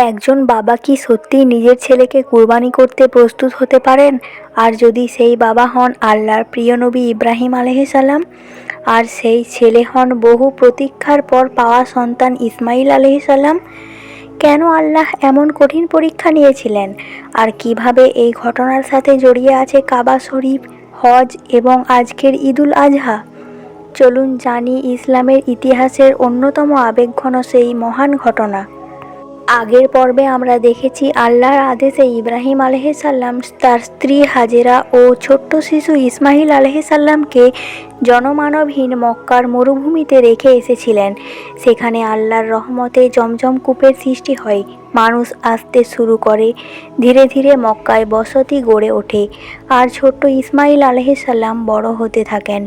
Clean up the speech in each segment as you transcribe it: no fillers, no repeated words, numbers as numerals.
একজন বাবা কি সত্যিই নিজের ছেলেকে কুরবানি করতে প্রস্তুত হতে পারেন? আর যদি সেই বাবা হন আল্লাহর প্রিয় নবী ইব্রাহিম আলাইহিসসালাম, আর সেই ছেলে হন বহু প্রতীক্ষার পর পাওয়া সন্তান ইসমাইল আলাইহিসসালাম, কেন আল্লাহ এমন কঠিন পরীক্ষা নিয়েছিলেন? আর কিভাবে এই ঘটনার সাথে জড়িয়ে আছে কাবা শরীফ, হজ এবং আজকের ঈদুল আজহা? চলুন জানি ইসলামের ইতিহাসের অন্যতম আবেগঘন সেই মহান ঘটনা। আগের পর্বে আমরা দেখেছি আল্লাহর আদেশে ইব্রাহিম আলাইহিসসালাম তার স্ত্রী হাজেরা ও ছোট্ট শিশু ইসমাইল আলাইহিসসালামকে জনমানবহীন মক্কার মরুভূমিতে রেখে এসেছিলেন। সেখানে আল্লাহর রহমতে জমজম কূপের সৃষ্টি হয়, মানুষ আসতে শুরু করে, ধীরে ধীরে মক্কায় বসতি গড়ে ওঠে, আর ছোট্ট ইসমাইল আলাইহিসসালাম বড় হতে থাকেন।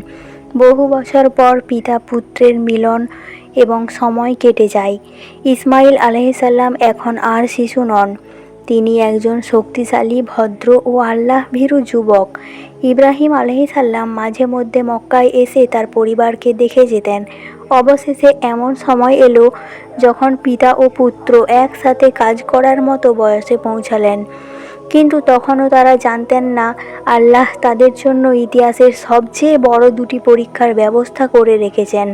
বহু বছর পর পিতা পুত্রের মিলন এবং সময় কেটে যায়। ইসমাইল আলাইহিসসালাম এখন আর শিশু নন, তিনি একজন শক্তিশালী, ভদ্র ও আল্লাহ ভীরু যুবক। ইব্রাহিম আলাইহিসসালাম মাঝে মধ্যে মক্কায় এসে তার পরিবারকে দেখে যেতেন। অবশেষে এমন সময় এলো যখন পিতা ও পুত্র একসাথে কাজ করার মতো বয়সে পৌঁছালেন। কিন্তু তখনও তারা জানতেন না আল্লাহ তাদের জন্য ইতিহাসের সবচেয়ে বড় দুটি পরীক্ষার ব্যবস্থা করে রেখেছেন।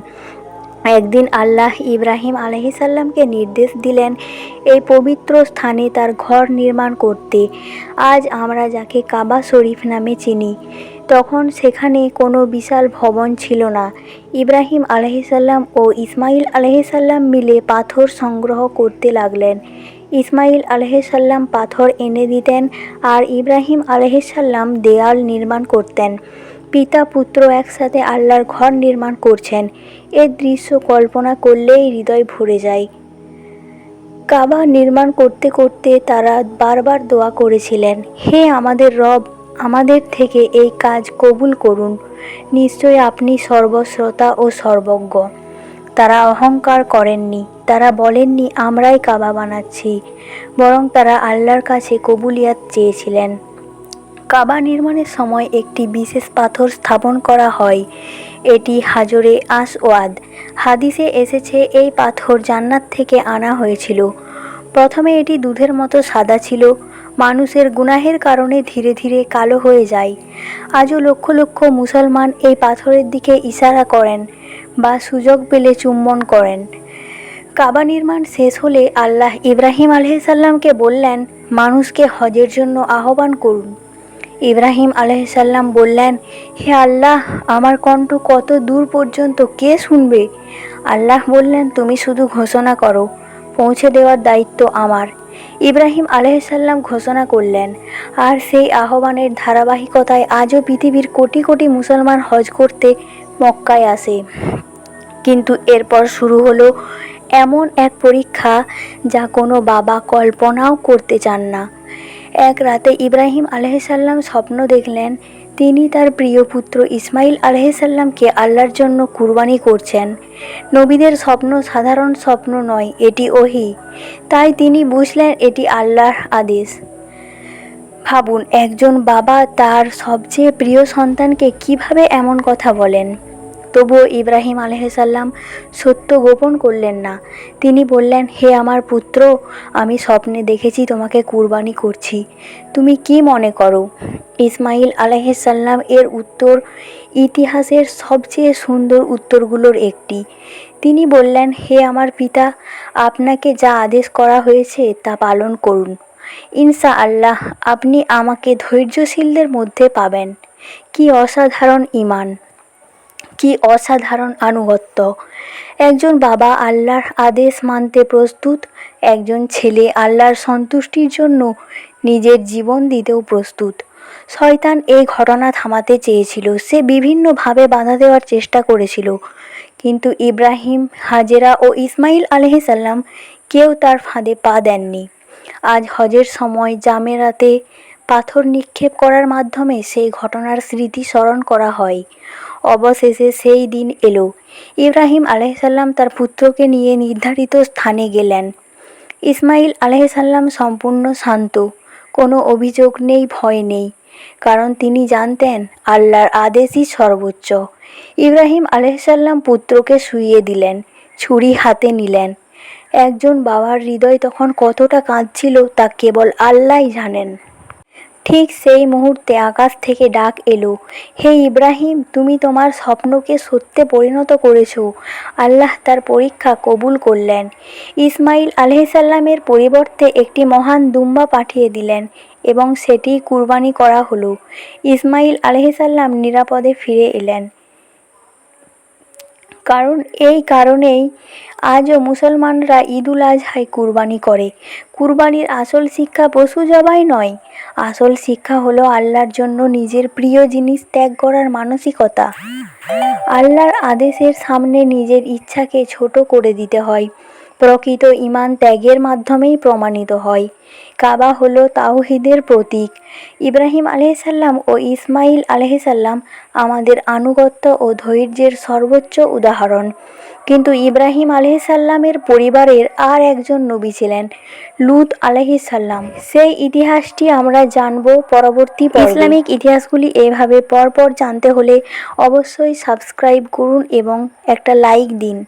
একদিন আল্লাহ ইব্রাহিম আলাইহিসসালামকে নির্দেশ দিলেন এই পবিত্র স্থানে তার ঘর নির্মাণ করতে, আজ আমরা যাকে কাবা শরীফ নামে চিনি। তখন সেখানে কোনো বিশাল ভবন ছিল না। ইব্রাহিম আলাইহিসসালাম ও ইসমাইল আলাইহিসসালাম মিলে পাথর সংগ্রহ করতে লাগলেন। ইসমাইল আলাইহিসসালাম পাথর এনে দিতেন আর ইব্রাহিম আলাইহিসসালাম দেয়াল নির্মাণ করতেন। পিতা পুত্র একসাথে আল্লাহর ঘর নির্মাণ করছেন, এর দৃশ্য কল্পনা করলেই হৃদয় ভরে যায়। কাবা নির্মাণ করতে করতে তারা বারবার দোয়া করেছিলেন, হে আমাদের রব, আমাদের থেকে এই কাজ কবুল করুন, নিশ্চয়ই আপনি সর্বশ্রোতা ও সর্বজ্ঞ। তারা অহংকার করেননি, তারা বলেননি আমরাই কাবা বানাচ্ছি, বরং তারা আল্লাহর কাছে কবুলিয়াত চেয়েছিলেন। কাবা নির্মাণের সময় একটি বিশেষ পাথর স্থাপন করা হয়, এটি হাজরে আসওয়াদ। হাদিসে এসেছে এই পাথর জান্নাত থেকে আনা হয়েছিল। প্রথমে এটি দুধের মতো সাদা ছিল, মানুষের গুনাহের কারণে ধীরে ধীরে কালো হয়ে যায়। আজও লক্ষ লক্ষ মুসলমান এই পাথরের দিকে ইশারা করেন বা সুযোগ পেলে চুম্বন করেন। কাবা নির্মাণ শেষ হলে আল্লাহ ইব্রাহিম আলাইহিসসালামকে বললেন, মানুষকে হজের জন্য আহ্বান করুন। ইব্রাহিম আলাইহিসসালাম বললেন, হে আল্লাহ, আমার কণ্ঠ কত দূর পর্যন্ত কে শুনবে? আল্লাহ বললেন, তুমি শুধু ঘোষণা করো, পৌঁছে দেওয়ার দায়িত্ব আমার। ইব্রাহিম আলাইহিসসালাম ঘোষণা করলেন, আর সেই আহ্বানের ধারাবাহিকতায় আজও পৃথিবীর কোটি কোটি মুসলমান হজ করতে মক্কায় আসে। কিন্তু এরপর শুরু হলো এমন এক পরীক্ষা যা কোনো বাবা কল্পনাও করতে চান না। এক রাতে ইব্রাহিম আলাইহিসসালাম স্বপ্ন দেখলেন, তিনি তার প্রিয় পুত্র ইসমাইল আলাইহিসসালামকে আল্লাহর জন্য কুরবানি করছেন। নবীদের স্বপ্ন সাধারণ স্বপ্ন নয়, এটি ওহী। তাই তিনি বুঝলেন এটি আল্লাহর আদেশ। ভাবুন, একজন বাবা তার সবচেয়ে প্রিয় সন্তানকে কিভাবে এমন কথা বলেন। তবুও ইব্রাহিম আলাইহিসসালাম সত্য গোপন করলেন না। তিনি বললেন, হে আমার পুত্র, আমি স্বপ্নে দেখেছি তোমাকে কুরবানি করছি, তুমি কি মনে করো? ইসমাইল আলাইহিসসালাম এর উত্তর ইতিহাসের সবচেয়ে সুন্দর উত্তরগুলোর একটি। তিনি বললেন, হে আমার পিতা, আপনাকে যা আদেশ করা হয়েছে তা পালন করুন। ইনশাআল্লাহ আপনি আমাকে ধৈর্যশীলদের মধ্যে পাবেন। কি অসাধারণ ঈমান, কি অসাধারণ আনুগত্য! একজন বাবা আল্লাহর আদেশ মানতে প্রস্তুত, একজন ছেলে আল্লাহর সন্তুষ্টির জন্য নিজের জীবন দিতেও প্রস্তুত। শয়তান এই ঘটনা থামাতে চেয়েছিল, সে বিভিন্নভাবে বাধা দেওয়ার চেষ্টা করেছিল, কিন্তু ইব্রাহিম, হাজেরা ও ইসমাইল আলাইহিসসালাম কেউ তার ফাঁদে পা দেননি। আজ হজের সময় জামেরাতে পাথর নিক্ষেপ করার মাধ্যমে সেই ঘটনার স্মৃতি স্মরণ করা হয়। অবশেষে সেই দিন এলো। ইব্রাহিম আলাইহিসসালাম তার পুত্রকে নিয়ে নির্ধারিত স্থানে গেলেন। ইসমাইল আলাইহিসসালাম সম্পূর্ণ শান্ত, কোনো অভিযোগ নেই, ভয় নেই, কারণ তিনি জানতেন আল্লাহর আদেশই সর্বোচ্চ। ইব্রাহিম আলাইহিসসালাম পুত্রকে শুইয়ে দিলেন, ছুরি হাতে নিলেন। একজন বাবার হৃদয় তখন কতটা কাঁদছিল তা কেবল আল্লাহই জানেন। ঠিক সেই মুহূর্তে আকাশ থেকে ডাক এলো, হে ইব্রাহিম, তুমি তোমার স্বপ্নকে সত্যে পরিণত করেছো। আল্লাহ তার পরীক্ষা কবুল করলেন। ইসমাইল আলাইহিসসালামের পরিবর্তে একটি মহান দুম্বা পাঠিয়ে দিলেন এবং সেটি কুরবানি করা হলো। ইসমাইল আলাইহিসসালাম নিরাপদে ফিরে এলেন। এই কারণেই আজও মুসলমানরা ঈদুল আজহায় কুরবানি করে। কুরবানির আসল শিক্ষা পশু জবাই নয়, আসল শিক্ষা হলো আল্লাহর জন্য নিজের প্রিয় জিনিস ত্যাগ করার মানসিকতা। আল্লাহর আদেশের সামনে নিজের ইচ্ছাকে ছোট করে দিতে হয়। প্রকৃত ঈমান ত্যাগের মাধ্যমেই প্রমাণিত হয়। কাবা হলো তাওহীদের প্রতীক। ইব্রাহিম আলাইহিসসালাম ও ইসমাইল আলাইহিসসালাম আমাদের আনুগত্য ও ধৈর্যের সর্বোচ্চ উদাহরণ। কিন্তু ইব্রাহিম আলাইহিসসালামের পরিবারের আর একজন নবী ছিলেন, লূত আলাইহিসসালাম। সেই ইতিহাসটি আমরা জানব পরবর্তী পর্বে। ইসলামিক ইতিহাসগুলি এভাবে পরপর জানতে হলে অবশ্যই সাবস্ক্রাইব করুন এবং একটা লাইক দিন।